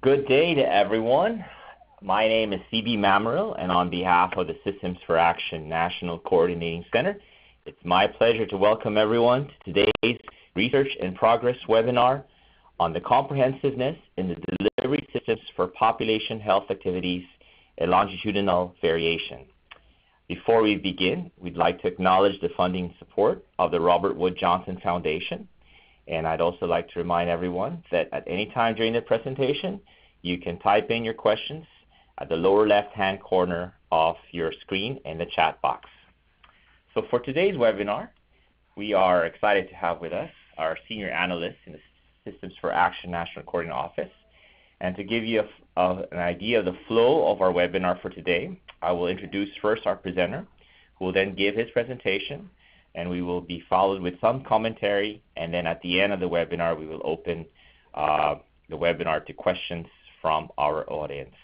Good day to everyone. My name is C.B. Mammerl, and on behalf of the Systems for Action National Coordinating Center, it's my pleasure to welcome everyone to today's Research in Progress webinar on the comprehensiveness in the delivery systems for population health activities and longitudinal variation. Before we begin, we'd like to acknowledge the funding support of the Robert Wood Johnson Foundation. And I'd also like to remind everyone that at any time during the presentation, you can type in your questions at the lower left-hand corner of your screen in the chat box. So for today's webinar, we are excited to have with us our senior analyst in the Systems for Action National Coordinating Office. And to give you an idea of the flow of our webinar for today, I will introduce first our presenter, who will then give his presentation, and we will be followed with some commentary, and then at the end of the webinar, we will open the webinar to questions from our audience.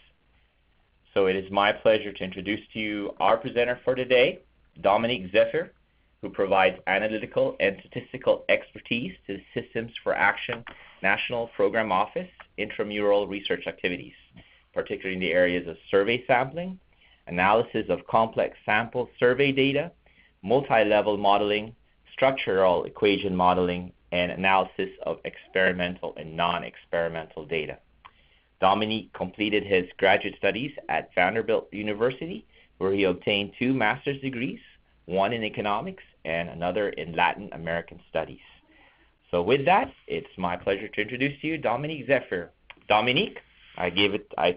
So it is my pleasure to introduce to you our presenter for today, Dominique Zéphyr, who provides analytical and statistical expertise to the Systems for Action National Program Office intramural research activities, particularly in the areas of survey sampling, analysis of complex sample survey data, multi-level modeling, structural equation modeling, and analysis of experimental and non-experimental data. Dominique completed his graduate studies at Vanderbilt University, where he obtained 2 master's degrees, one in economics and another in Latin American studies. So with that, it's my pleasure to introduce to you Dominique Zéphyr. Dominique, I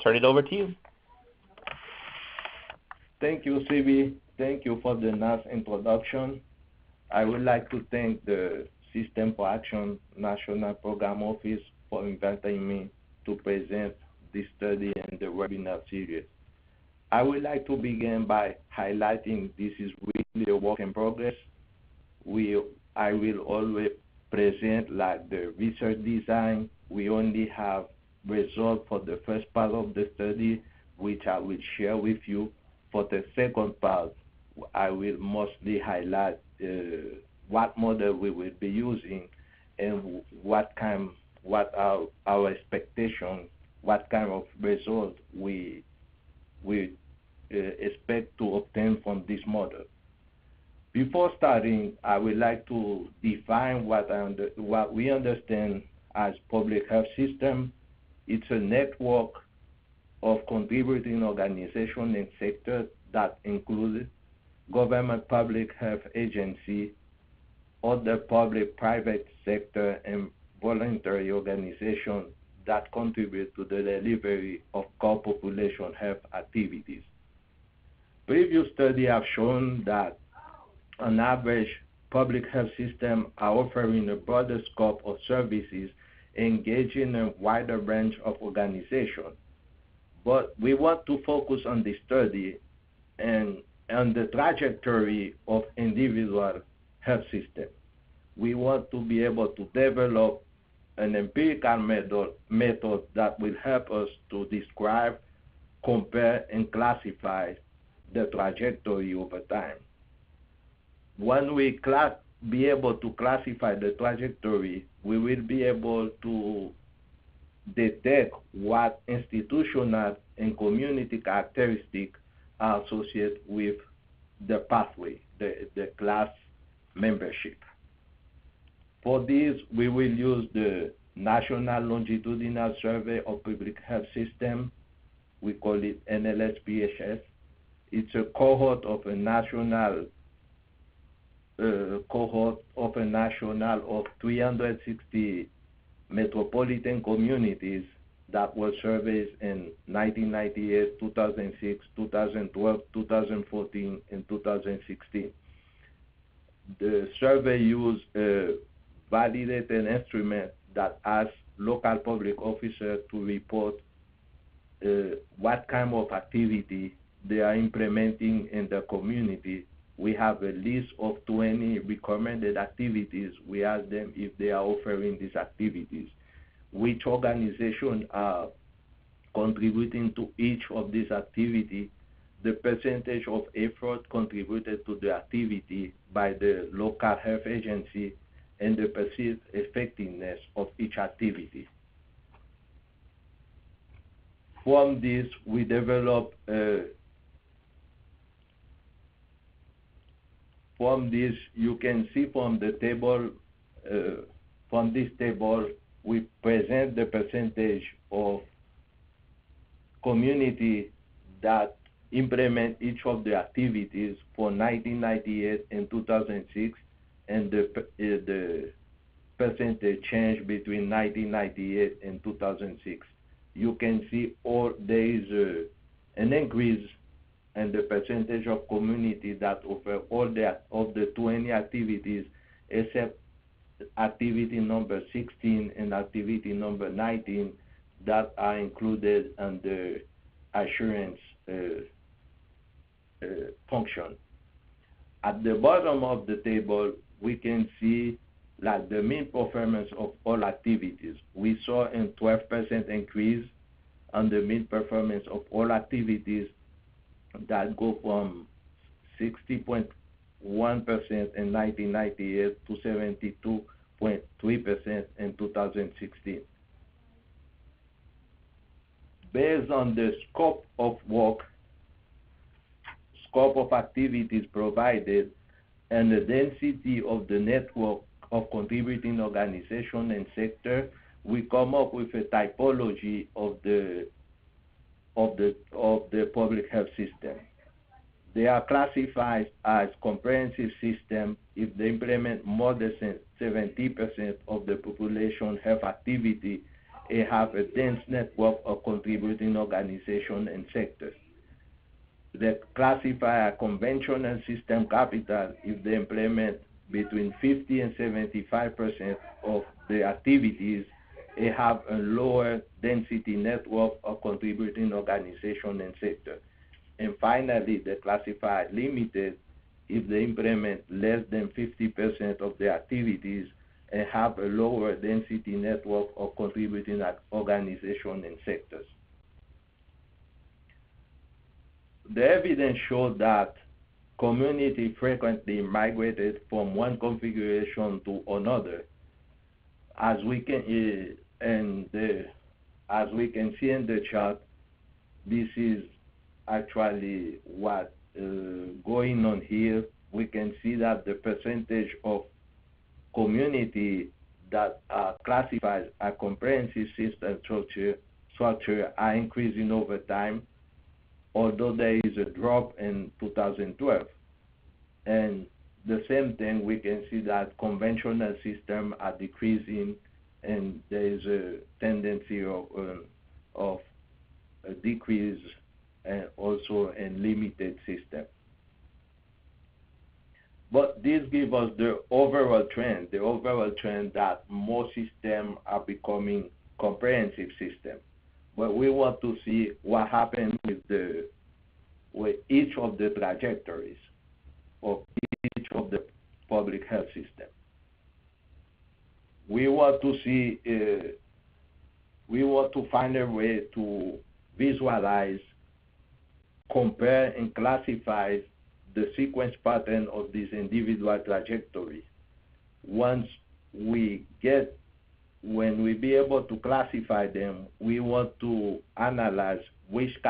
turn it over to you. Thank you, CB. Thank you for the nice introduction. I would like to thank the System for Action National Program Office for inviting me to present this study and the webinar series. I would like to begin by highlighting this is really a work in progress. I will always present like the research design. We only have results for the first part of the study, which I will share with you. For the second part, I will mostly highlight what model we will be using and what are our expectations, what kind of result we expect to obtain from this model. Before starting, I would like to define what we understand as public health system. It's a network of contributing organizations and sectors that include government public health agency, other public-private sector, and voluntary organizations that contribute to the delivery of core population health activities. Previous studies have shown that on average, public health systems are offering a broader scope of services engaging a wider range of organizations. But we want to focus on the study and on the trajectory of individual health systems. We want to be able to develop an empirical method that will help us to describe, compare, and classify the trajectory over time. When we be able to classify the trajectory, we will be able to detect what institutional and community characteristics are associated with the pathway, the class membership. For this, we will use the National Longitudinal Survey of Public Health System. We call it NLSPHS. It's a cohort of a national of 360 metropolitan communities that were surveyed in 1998, 2006, 2012, 2014, and 2016. The survey used a validated instrument that asks local public officers to report what kind of activity they are implementing in the community. We have a list of 20 recommended activities. We ask them if they are offering these activities, which organizations are contributing to each of these activities, the percentage of effort contributed to the activity by the local health agency, and the perceived effectiveness of each activity. From this, we develop from this, you can see from the table, from this table, we present the percentage of community that implement each of the activities for 1998 and 2006, and the percentage change between 1998 and 2006. You can see there is an increase in the percentage of community that offer all of the 20 activities except activity number 16 and activity number 19 that are included under assurance function. At the bottom of the table, we can see like the mean performance of all activities. We saw a 12% increase on the mean performance of all activities that go from 60.1% in 1998 to 72.3% in 2016. Based on the scope of work, scope of activities provided, and the density of the network of contributing organization and sector, we come up with a typology of the public health system. They are classified as comprehensive system if they implement more than 70% of the population health activity and have a dense network of contributing organization and sectors. They classify a conventional system capital if they implement between 50 and 75% of the activities and have a lower density network of contributing organization and sector. And finally, they classify limited if they implement less than 50% of the activities and have a lower density network of contributing organization and sectors. The evidence showed that community frequently migrated from one configuration to another. As we can see in the chart, this is actually what going on here. We can see that the percentage of community that are classified as comprehensive system structure are increasing over time, although there is a drop in 2012. And the same thing, we can see that conventional systems are decreasing, and there is a tendency of a decrease and also in limited system. But this gives us the overall trend that more systems are becoming comprehensive systems. But we want to see what happens with each of the trajectories of each of the public health system. We want to see, we want to find a way to visualize, compare, and classify the sequence pattern of these individual trajectories. When we be able to classify them, we want to analyze which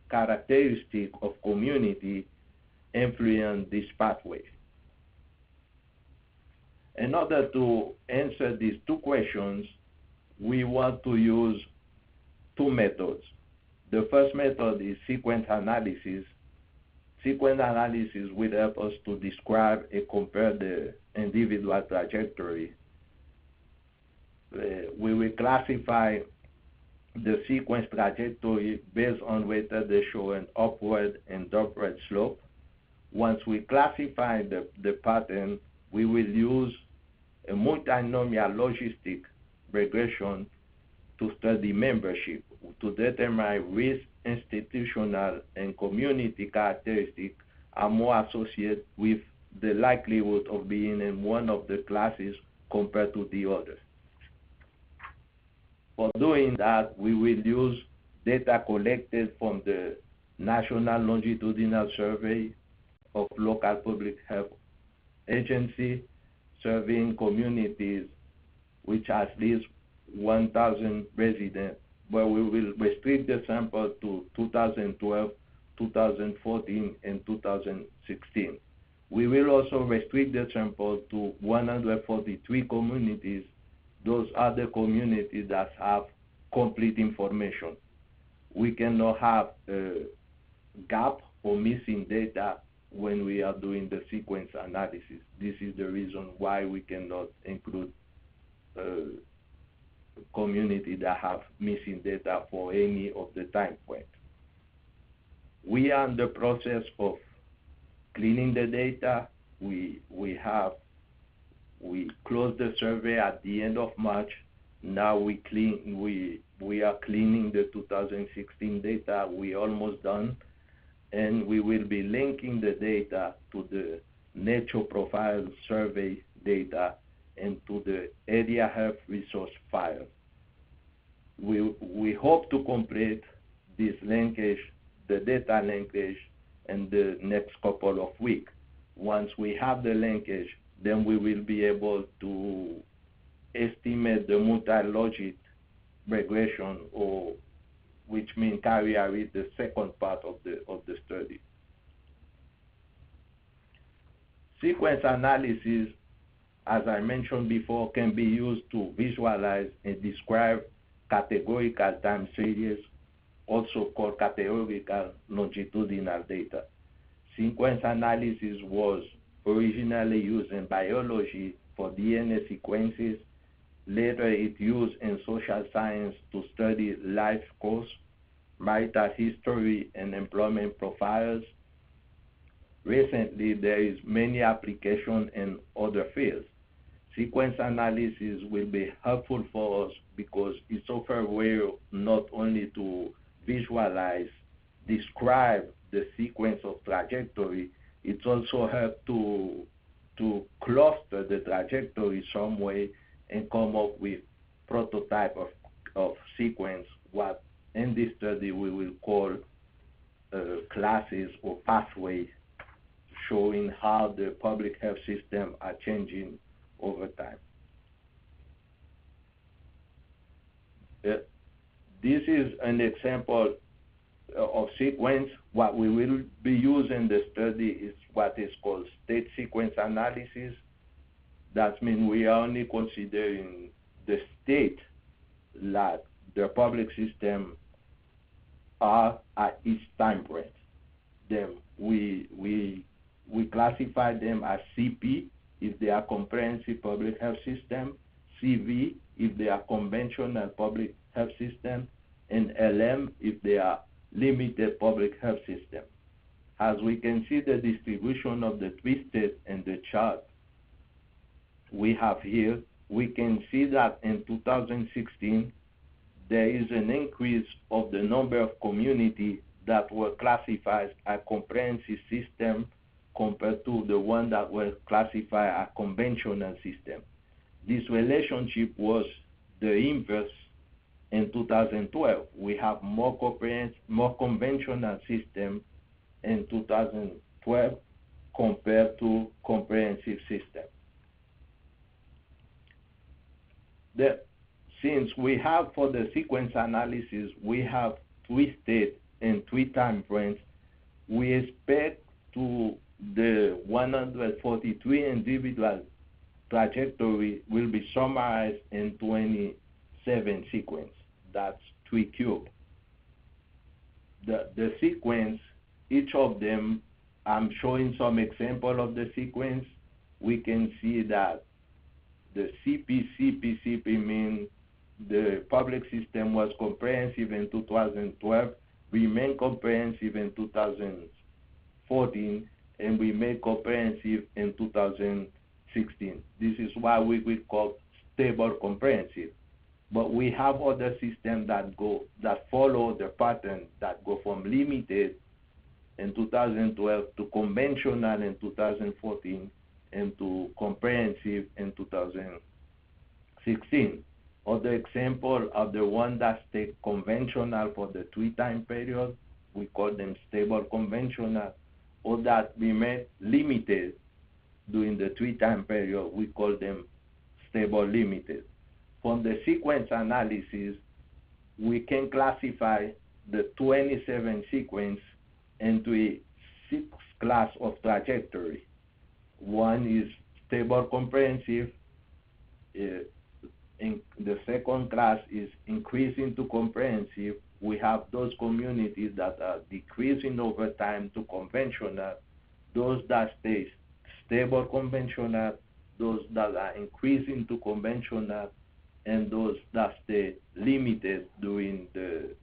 characteristic of community influence this pathway. In order to answer these two questions, we want to use two methods. The first method is sequence analysis. Sequence analysis will help us to describe and compare the individual trajectory. We will classify the sequence trajectory based on whether they show an upward and downward slope. Once we classify the pattern, we will use a multinomial logistic regression to study membership, to determine which institutional and community characteristics are more associated with the likelihood of being in one of the classes compared to the other. For doing that, we will use data collected from the National Longitudinal Survey of local public health agency, surveying communities which has at least 1,000 residents but we will restrict the sample to 2012, 2014, and 2016. We will also restrict the sample to 143 communities. Those are the communities that have complete information. We cannot have a gap or missing data when we are doing the sequence analysis. This is the reason why we cannot include community that have missing data for any of the time points. We are in the process of cleaning the data. We closed the survey at the end of March. Now we are cleaning the 2016 data. We're almost done, and we will be linking the data to the nature profile survey data and to the area health resource file. We hope to complete this linkage, the data linkage, in the next couple of weeks. Once we have the linkage, then we will be able to estimate the multi-logit regression, or which means carry out the second part of the study. Sequence analysis, as I mentioned before, can be used to visualize and describe categorical time series, also called categorical longitudinal data. Sequence analysis was originally used in biology for DNA sequences. Later, it used in social science to study life course, marital history, and employment profiles. Recently, there is many applications in other fields. Sequence analysis will be helpful for us because it's offer way not only to visualize, describe the sequence of trajectory, it also helps to cluster the trajectory some way and come up with prototype of sequence, what in this study we will call classes or pathways, showing how the public health system are changing over time. This is an example of sequence. What we will be using the study is what is called state sequence analysis. That means we are only considering the state that the public system are at each time point. Then we classify them as CP if they are comprehensive public health system, CV if they are conventional public health system, and LM if they are limited public health system. As we can see the distribution of the three states in the chart we have here, we can see that in 2016, there is an increase of the number of communities that were classified as comprehensive system compared to the one that were classified as conventional system. This relationship was the inverse in 2012. We have more conventional system in 2012 compared to comprehensive system. Since we have for the sequence analysis, we have three states and three time frames, we expect to the 143 individual trajectory will be summarized in 27 sequence. That's 3 cubed. The sequence, each of them, I'm showing some example of the sequence. We can see that the CP means the public system was comprehensive in 2012, remained comprehensive in 2014, and remained comprehensive in 2016. This is why we call stable comprehensive. But we have other systems that follow the pattern, that go from limited in 2012 to conventional in 2014 and to comprehensive in 2016. Other example of the one that stay conventional for the 3 time period, we call them stable conventional, or that remain limited during the 3 time period, we call them stable limited. From the sequence analysis, we can classify the 27 sequence into a 6 class of trajectory. One is stable comprehensive. In the second class is increasing to comprehensive. We have those communities that are decreasing over time to conventional, those that stay stable conventional, those that are increasing to conventional, and those that stay limited during the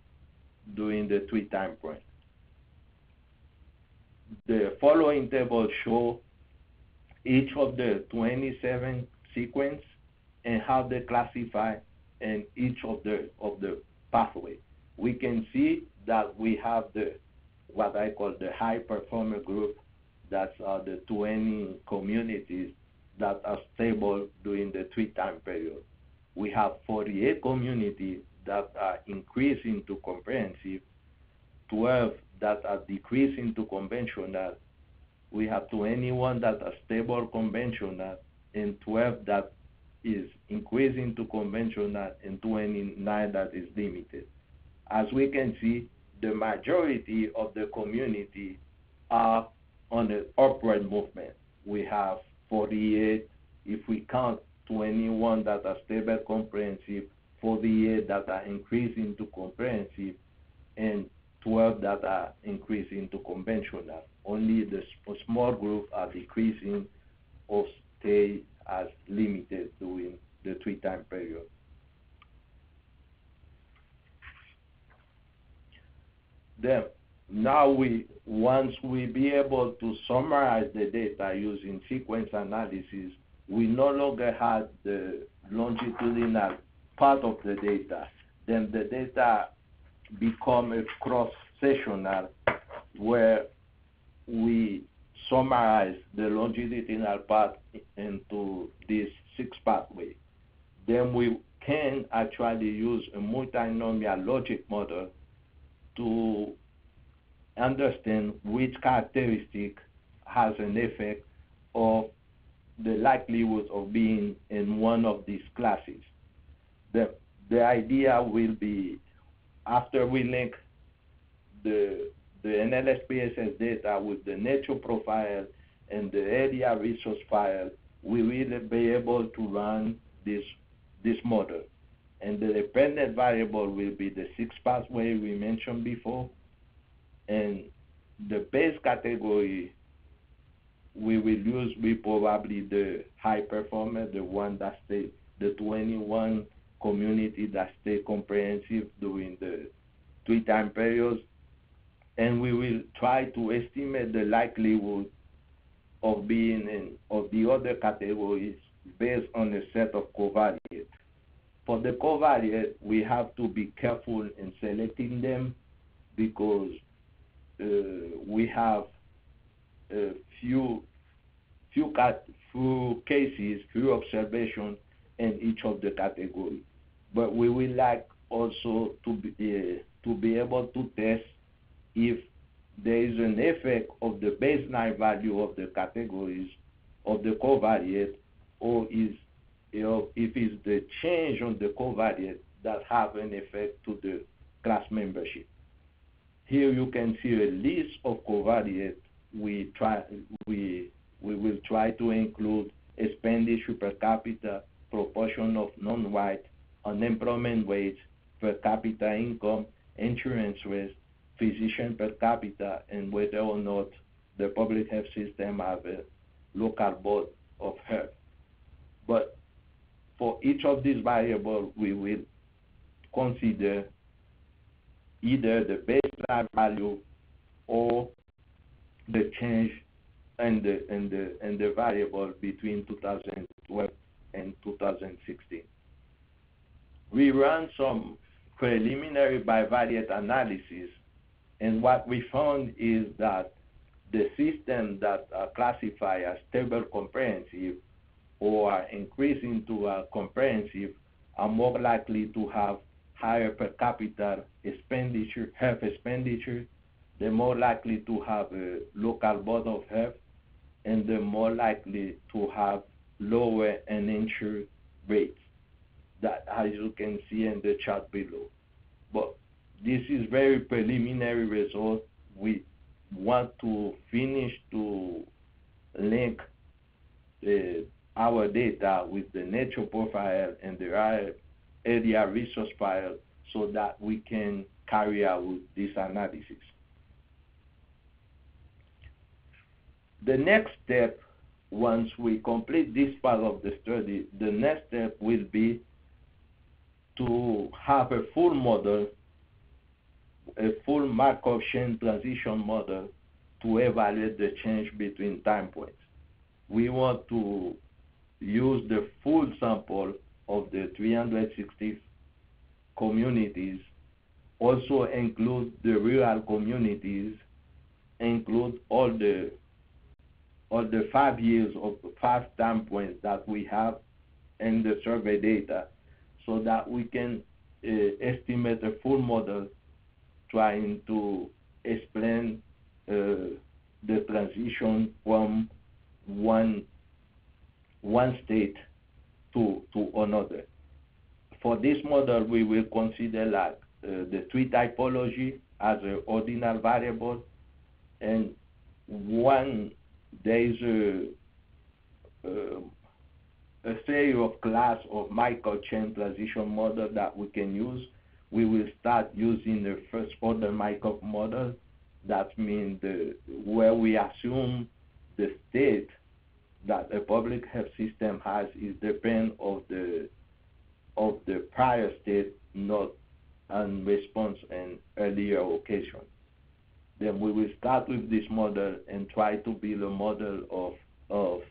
3 time point. The following table show each of the 27 sequence and how they classify in each of the pathway. We can see that we have what I call the high performer group. That's the 20 communities that are stable during the 3 time period. We have 48 communities that are increasing to comprehensive, 12 that are decreasing to conventional. We have 21 that are stable conventional, and 12 that is increasing to conventional, and 29 that is limited. As we can see, the majority of the community are on an upward movement. We have 48, if we count 21 that are stable comprehensive, 48 that are increasing to comprehensive, and 12 that are increasing to conventional. Only the small group are decreasing or stay as limited during the 3 time period. Then, now once we be able to summarize the data using sequence analysis, we no longer have the longitudinal part of the data. Then the data become a cross-sectional where we summarize the longitudinal part into this 6 pathway. Then we can actually use a multinomial logic model to understand which characteristic has an effect of the likelihood of being in one of these classes. The idea will be, after we link the NLSPSS data with the nature profile and the area resource file, we will be able to run this model. And the dependent variable will be the 6 pathway we mentioned before. And the base category we will use will probably the high performer, the one that stay, the 21 community that stay comprehensive during the 3 time periods. And we will try to estimate the likelihood of being in of the other categories based on a set of covariates. For the covariate, we have to be careful in selecting them because we have a few cases, few observations in each of the categories. But we will like also to be able to test if there is an effect of the baseline value of the categories of the covariate, or if it's the change on the covariate that have an effect to the class membership. Here you can see a list of covariates. We will try to include expenditure per capita, proportion of non-white, unemployment wage, per capita income, insurance rate, physician per capita, and whether or not the public health system have a local board of health. But for each of these variables, we will consider either the baseline value or the change and the variable between 2012 and 2016. We ran some preliminary bivariate analysis, and what we found is that the system that are classified as stable comprehensive or are increasing to comprehensive are more likely to have higher per capita expenditure, health expenditure. They're more likely to have a local board of health, and they're more likely to have lower uninsured rates, that as you can see in the chart below. But this is very preliminary result. We want to finish to link our data with the nature profile and the area resource file so that we can carry out this analysis. The next step, once we complete this part of the study, the next step will be to have a full model, a full Markov chain transition model to evaluate the change between time points. We want to use the full sample of the 360 communities, also include the rural communities, include all the 5 years of 5 time points that we have in the survey data, so that we can estimate a full model trying to explain the transition from one state to another. For this model, we will consider like the tree typology as an ordinal variable, and there is a series of class of Markov chain transition model that we can use. We will start using the first order Markov model. That means where we assume the state that a public health system has is depend of the prior state, not on response in earlier occasion. Then we will start with this model and try to build a model of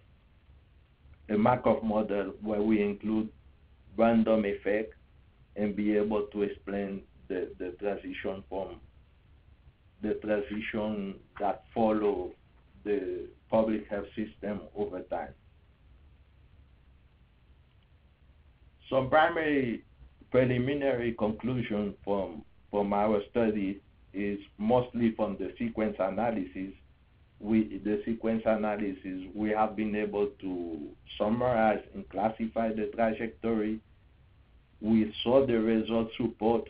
a Markov model where we include random effect and be able to explain the transition from the transition that follow the public health system over time. Some primary preliminary conclusion from our study is mostly from the sequence analysis. The sequence analysis, we have been able to summarize and classify the trajectory. We saw the results support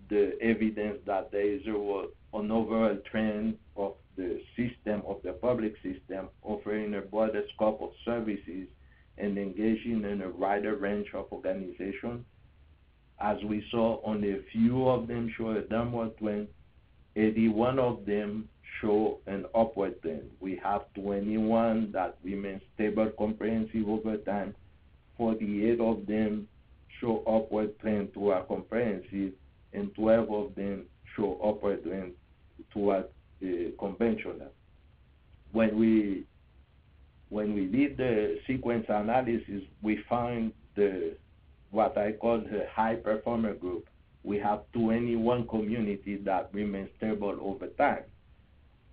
the evidence that there is an overall trend of the system, of the public system, offering a broader scope of services and engaging in a wider range of organizations. As we saw, only a few of them show a downward trend. 81 of them show an upward trend. We have 21 that remain stable, comprehensive over time. 48 of them show upward trend toward comprehensive, and 12 of them show upward trend toward conventional. When we did the sequence analysis, we found what I call the high performer group. We have 21 communities that remain stable over time.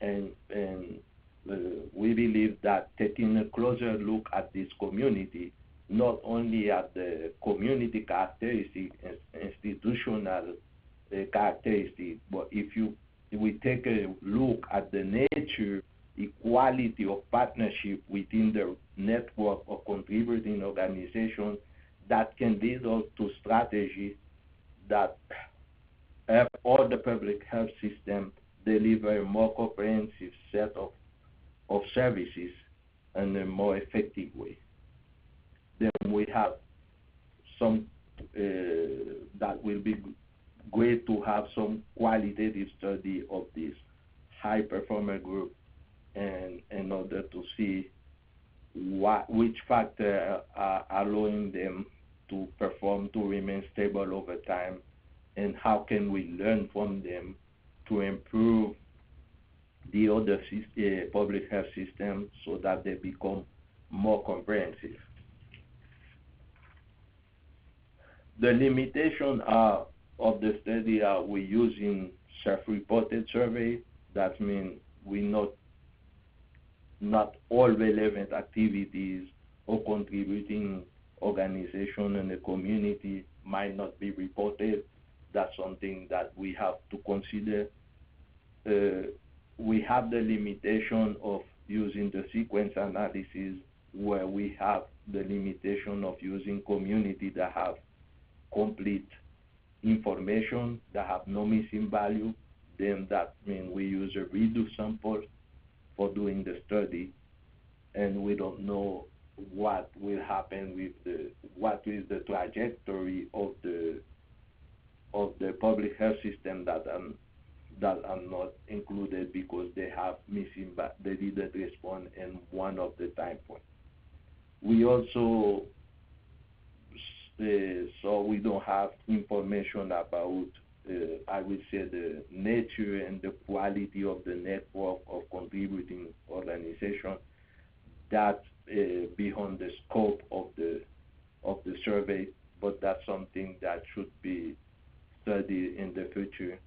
And we believe that taking a closer look at this community, not only at the community characteristic and institutional characteristic, but if we take a look at the nature, equality of partnership within the network of contributing organizations, that can lead us to strategy that help all the public health system deliver a more comprehensive set of services in a more effective way. Then we have some that will be great to have some qualitative study of this high performer group, and in order to see which factors are allowing them to perform, to remain stable over time, and how can we learn from them to improve the other public health systems so that they become more comprehensive. The limitation of the study are we using self-reported survey. That means we not all relevant activities or contributing organization in the community might not be reported. That's something that we have to consider. We have the limitation of using the sequence analysis, where we have the limitation of using community that have complete information that have no missing value, then that means we use a redo sample for doing the study, and we don't know what will happen with what is the trajectory of the public health system that are not included because they have missing, but they didn't respond in one of the time points. We also so we don't have information about I would say the nature and the quality of the network of contributing organizations. That's beyond the scope of the survey, but that's something that should be studied in the future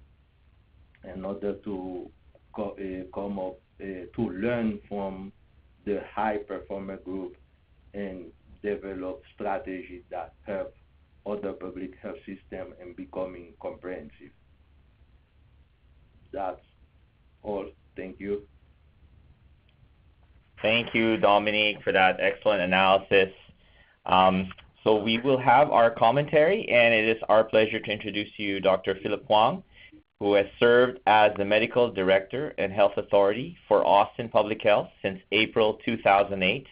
in order to come up to learn from the high performer group and develop strategies that help other public health systems in becoming comprehensive. That's all. Thank you. Thank you, Dominique, for that excellent analysis. So we will have our commentary, and it is our pleasure to introduce you Dr. Philip Huang, who has served as the Medical Director and Health Authority for Austin Public Health since April 2008.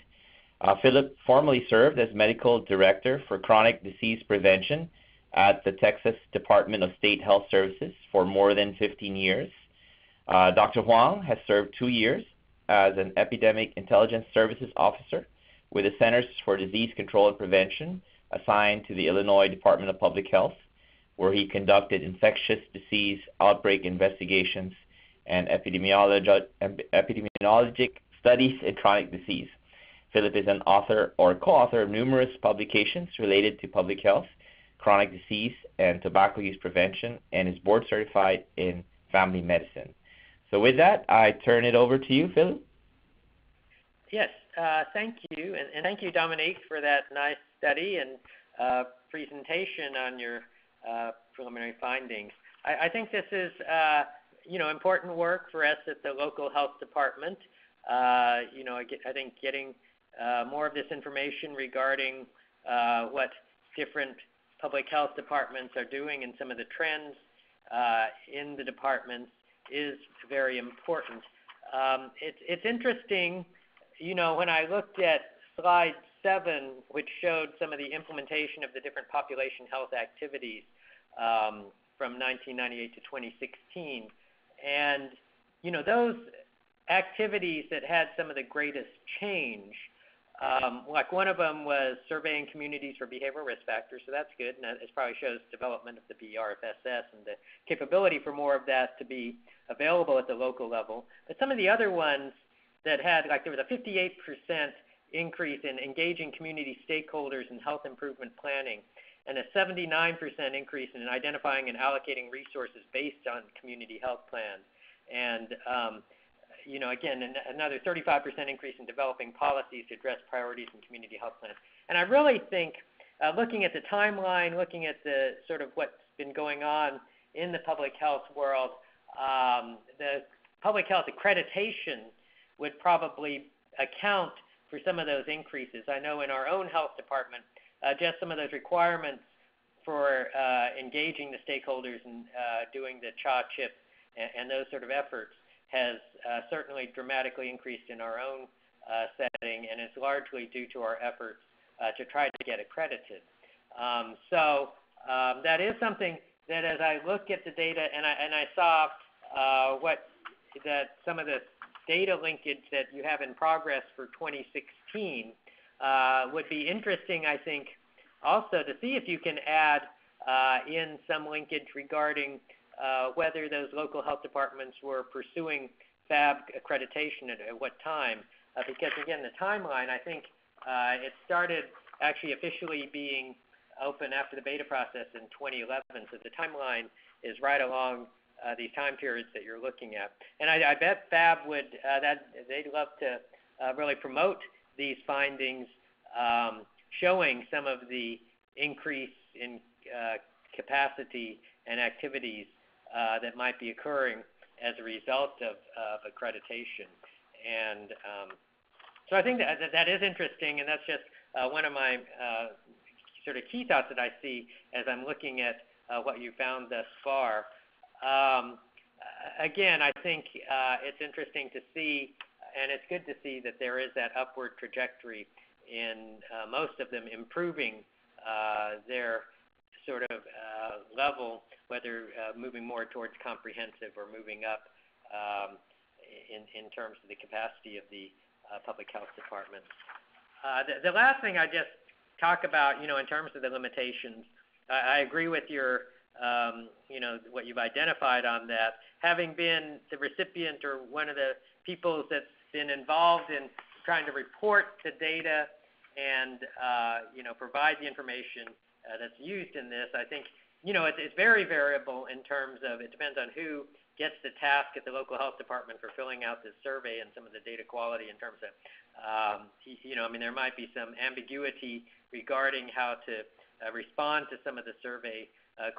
Philip formerly served as Medical Director for Chronic Disease Prevention at the Texas Department of State Health Services for more than 15 years. Dr. Huang has served 2 years as an Epidemic Intelligence Services Officer with the Centers for Disease Control and Prevention assigned to the Illinois Department of Public Health, where he conducted infectious disease outbreak investigations and epidemiologic studies in chronic disease. Philip is an author or co-author of numerous publications related to public health, chronic disease, and tobacco use prevention, and is board certified in family medicine. So with that, I turn it over to you, Philip. Yes, thank you, and thank you, Dominique, for that nice study and presentation on your preliminary findings. I think this is, important work for us at the local health department. I think getting more of this information regarding what different public health departments are doing and some of the trends in the departments is very important. It's interesting, when I looked at slide 7, which showed some of the implementation of the different population health activities from 1998 to 2016, and those activities that had some of the greatest change, like one of them was surveying communities for behavioral risk factors, so that's good, and it probably shows development of the BRFSS and the capability for more of that to be available at the local level. But some of the other ones that had, like there was a 58% increase in engaging community stakeholders in health improvement planning, and a 79% increase in identifying and allocating resources based on community health plans. And again, another 35% increase in developing policies to address priorities in community health plans. And I really think, looking at the timeline, looking at the sort of what's been going on in the public health world, the public health accreditation would probably account for some of those increases. I know in our own health department, just some of those requirements for engaging the stakeholders and doing the CHA-CHIP and those sort of efforts has certainly dramatically increased in our own setting, and it's largely due to our efforts to try to get accredited. So that is something that, as I look at the data and I saw some of the data linkage that you have in progress for 2016, would be interesting, I think, also to see if you can add in some linkage regarding whether those local health departments were pursuing FAB accreditation at what time. Because, again, the timeline, I think it started actually officially being open after the beta process in 2011. So the timeline is right along these time periods that you're looking at. And I bet FAB would, they'd love to really promote these findings, showing some of the increase in capacity and activities that might be occurring as a result of accreditation. And so I think that is interesting, and that's just one of my sort of key thoughts that I see as I'm looking at what you found thus far. Again, I think it's interesting to see, and it's good to see that there is that upward trajectory in most of them improving their sort of level, whether moving more towards comprehensive or moving up in terms of the capacity of the public health departments. The last thing I just talk about, in terms of the limitations, I agree with your, what you've identified on that. Having been the recipient or one of the people that's been involved in trying to report the data and, provide the information that's used in this, I think, it's very variable in terms of, it depends on who gets the task at the local health department for filling out this survey and some of the data quality in terms of, there might be some ambiguity regarding how to respond to some of the survey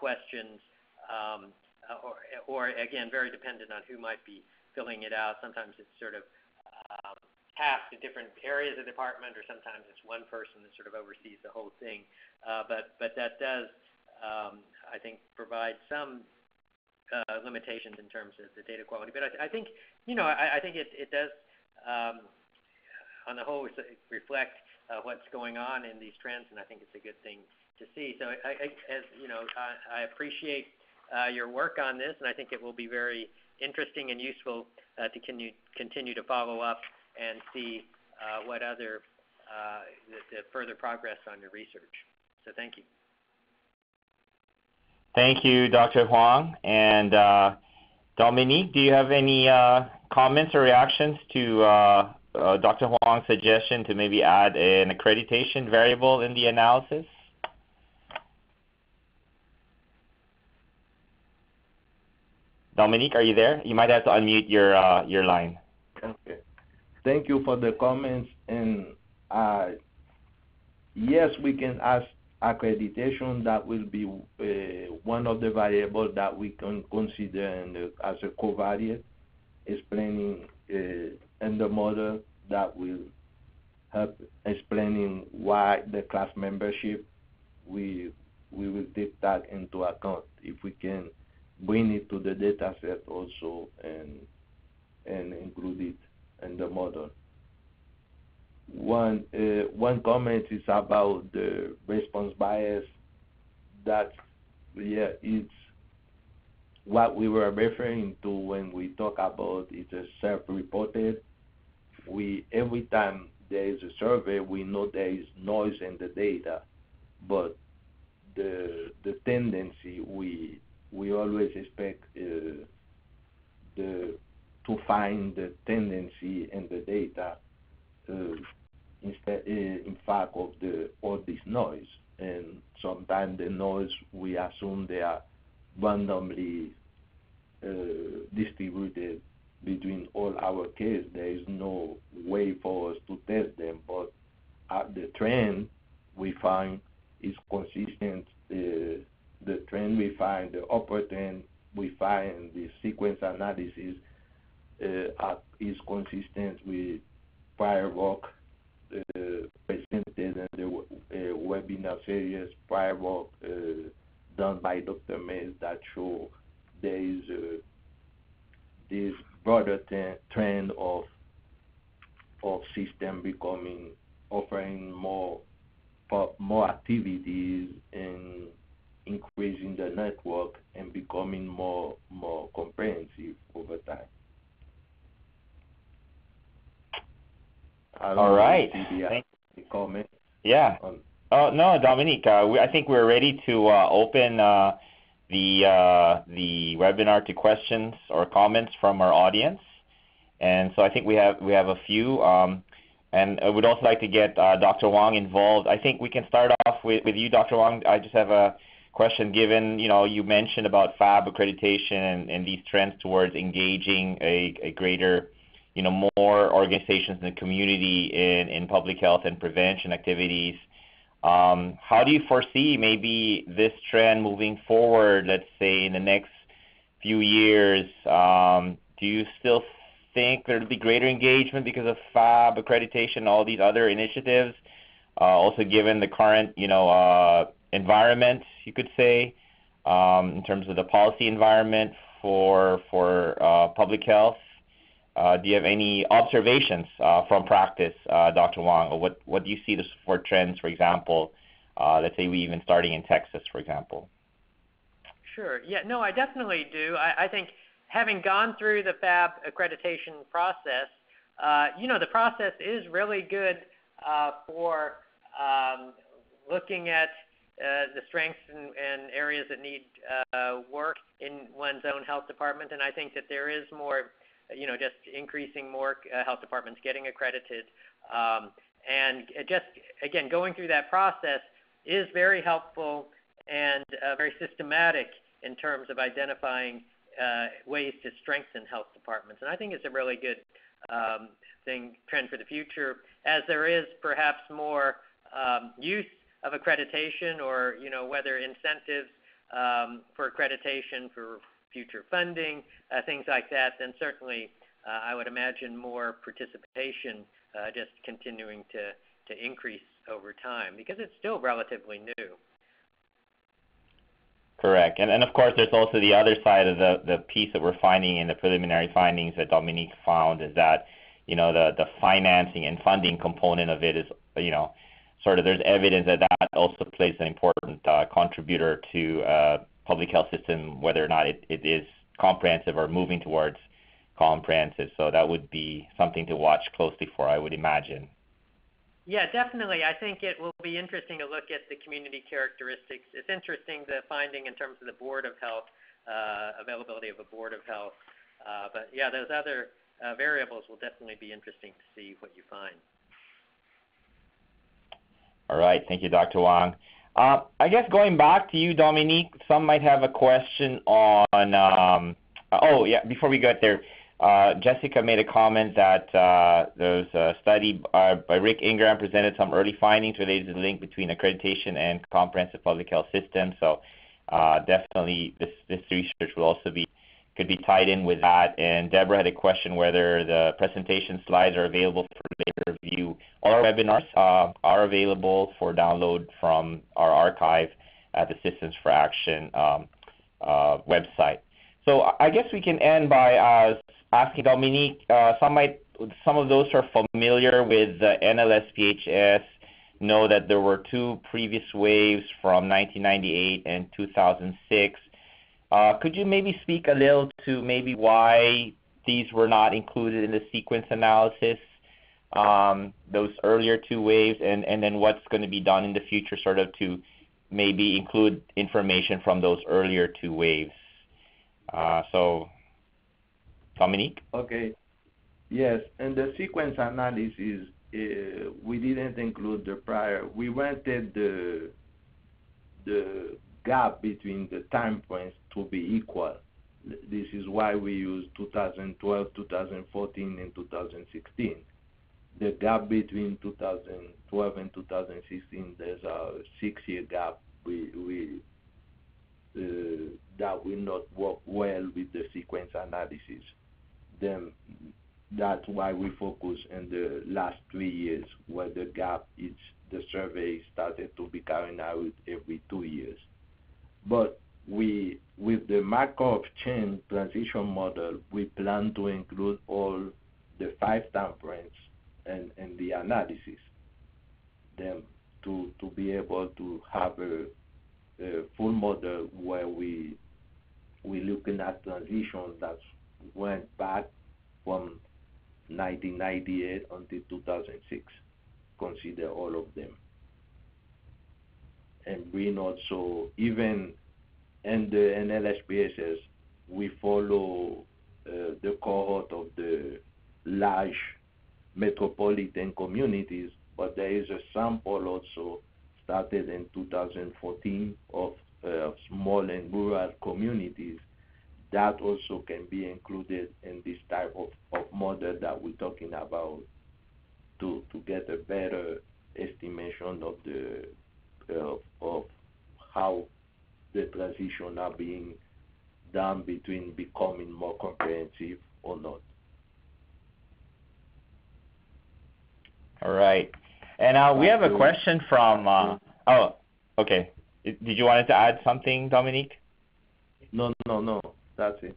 questions, or again, very dependent on who might be filling it out. Sometimes it's sort of tasked to different areas of the department, or sometimes it's one person that sort of oversees the whole thing. But that does, I think, provide some limitations in terms of the data quality. But I think, I think it does, on the whole, reflect what's going on in these trends, and I think it's a good thing to see. So, I appreciate your work on this, and I think it will be very interesting and useful to continue to follow up and see what other the further progress on your research. So thank you. Thank you, Dr. Huang. And Dominique, do you have any comments or reactions to Dr. Huang's suggestion to maybe add an accreditation variable in the analysis? Dominique, are you there? You might have to unmute your line. Okay. Thank you for the comments. And yes, we can ask accreditation. That will be one of the variables that we can consider as a covariate, explaining in the model that will help explaining why the class membership. We will take that into account if we can bring it to the data set also and include it in the model. One comment is about the response bias. That, it's what we were referring to when we talk about it's a self-reported. Every time there is a survey, we know there is noise in the data, but the tendency we always expect to find the tendency in the data instead, in fact, of all this noise. And sometimes the noise, we assume they are randomly distributed between all our cases. There is no way for us to test them, but the trend we find is consistent. The trend we find, the upper trend we find, the sequence analysis is consistent with prior work presented in the webinar series, prior work done by Dr. Mays that show there is this broader trend of system offering more activities and increasing the network and becoming more comprehensive over time. All right. Comment? Yeah. Oh no, Dominique. I think we're ready to open the webinar to questions or comments from our audience, and so I think we have a few. And I would also like to get Dr. Huang involved. I think we can start off with you, Dr. Huang. I just have a question. Given you mentioned about FAB accreditation and these trends towards engaging a greater, more organizations in the community in public health and prevention activities. How do you foresee maybe this trend moving forward, let's say in the next few years? Do you still think there will be greater engagement because of FAB accreditation and all these other initiatives? Also given the current, environment, you could say. in terms of the policy environment for public health. Do you have any observations from practice, Dr. Huang, or what do you see for trends, for example, let's say we even starting in Texas, for example? Sure. Yeah, no, I definitely do. I think having gone through the FAB accreditation process, the process is really good for looking at the strengths and areas that need work in one's own health department. And I think that there is more, just increasing more health departments getting accredited. And just, again, going through that process is very helpful and very systematic in terms of identifying ways to strengthen health departments. And I think it's a really good trend for the future, as there is perhaps more use of accreditation, or whether incentives for accreditation for future funding, things like that, then certainly I would imagine more participation just continuing to increase over time, because it's still relatively new. Correct. And of course, there's also the other side of the piece that we're finding in the preliminary findings that Dominique found, is that, the financing and funding component of it is, sort of there's evidence that also plays an important contributor to public health system, whether or not it is comprehensive or moving towards comprehensive. So that would be something to watch closely for, I would imagine. Yeah, definitely. I think it will be interesting to look at the community characteristics. It's interesting, the finding in terms of the Board of Health, availability of a Board of Health. But yeah, those other variables will definitely be interesting to see what you find. All right. Thank you, Dr. Huang. I guess going back to you, Dominique, some might have a question on, before we get there, Jessica made a comment that there's a study by Rick Ingram presented some early findings related to the link between accreditation and comprehensive public health systems. So definitely this research will also could be tied in with that. And Deborah had a question whether the presentation slides are available for later review. All our webinars are available for download from our archive at the Systems for Action website. So I guess we can end by asking Dominique, some of those who are familiar with the NLSPHS know that there were two previous waves from 1998 and 2006. Could you maybe speak a little to maybe why these were not included in the sequence analysis, those earlier two waves, and then what's going to be done in the future sort of to maybe include information from those earlier two waves? So, Dominique? Okay. Yes, and the sequence analysis, we didn't include the prior. We wanted the gap between the time points to be equal. This is why we use 2012, 2014, and 2016. The gap between 2012 and 2016, there's a 6-year gap. That will not work well with the sequence analysis. Then that's why we focus on the last 3 years, where the gap is the survey started to be carried out every 2 years. But with the Markov chain transition model, we plan to include all the 5 time points and the analysis, then to be able to have a full model where we're looking at transitions that went back from 1998 until 2006. Consider all of them. And bring also, even in the NLSPSS, we follow the cohort of the large metropolitan communities, but there is a sample also started in 2014 of small and rural communities that also can be included in this type of model that we're talking about to get a better estimation of of how the transition are being done between becoming more comprehensive or not. All right. And we have a question from, okay. Did you want to add something, Dominique? No, that's it.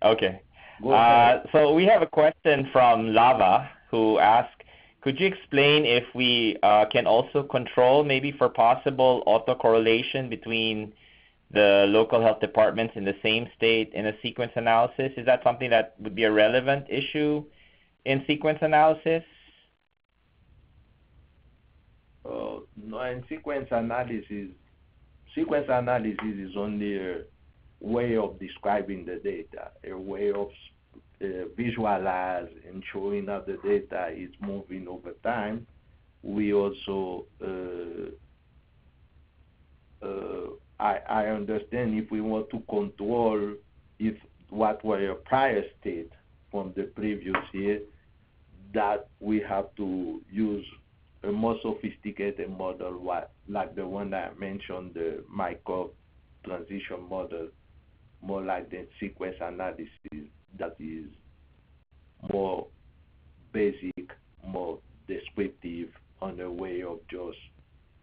Okay. Go ahead. So we have a question from Lava who asked, could you explain if we can also control maybe for possible autocorrelation between the local health departments in the same state in a sequence analysis? Is that something that would be a relevant issue in sequence analysis? No, in sequence analysis is only a way of describing the data, a way of visualize and showing how the data is moving over time. We also, I understand if we want to control if what were a prior state from the previous year, that we have to use a more sophisticated model, like the one that I mentioned, the micro transition model, more like the sequence analysis that is more basic, more descriptive, on a way of just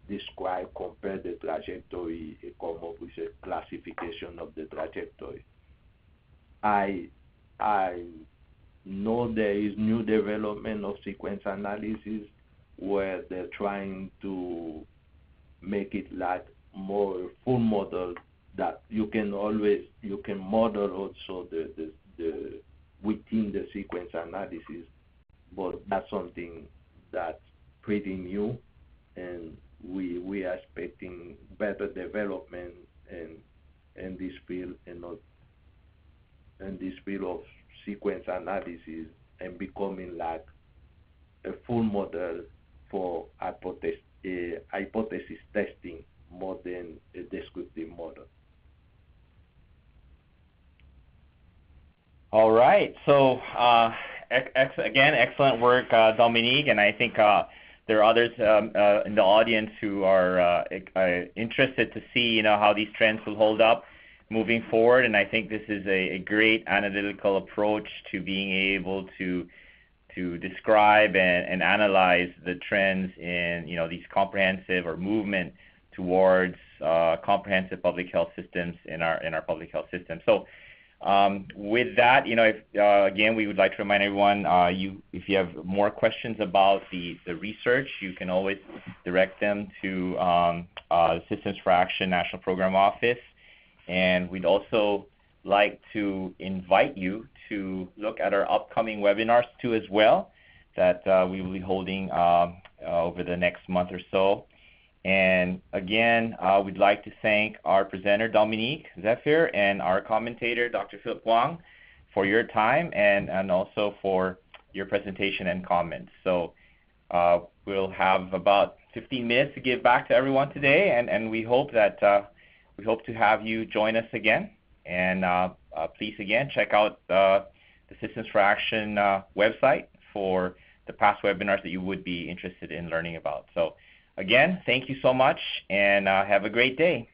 describe, compare the trajectory, and come up with a classification of the trajectory. I know there is new development of sequence analysis where they're trying to make it like more a full model that you can model also the within the sequence analysis, but that's something that's pretty new, and we are expecting better development in this field in this field of sequence analysis and becoming like a full model for hypothesis testing more than a descriptive model. All right. So again, excellent work, Dominique, and I think there are others in the audience who are interested to see, how these trends will hold up moving forward. And I think this is a great analytical approach to being able to describe and analyze the trends in these comprehensive or movement towards comprehensive public health systems in our public health system. So with that, again, we would like to remind everyone, if you have more questions about the research, you can always direct them to the Systems for Action National Program Office. And we'd also like to invite you to look at our upcoming webinars too as well, that we will be holding over the next month or so. And again, we'd like to thank our presenter, Dominique, Zéphyr, and our commentator, Dr. Philip Huang, for your time and also for your presentation and comments. So we'll have about 15 minutes to give back to everyone today, and we hope that we hope to have you join us again. And please, again, check out the Systems for Action website for the past webinars that you would be interested in learning about. So again, thank you so much, and have a great day.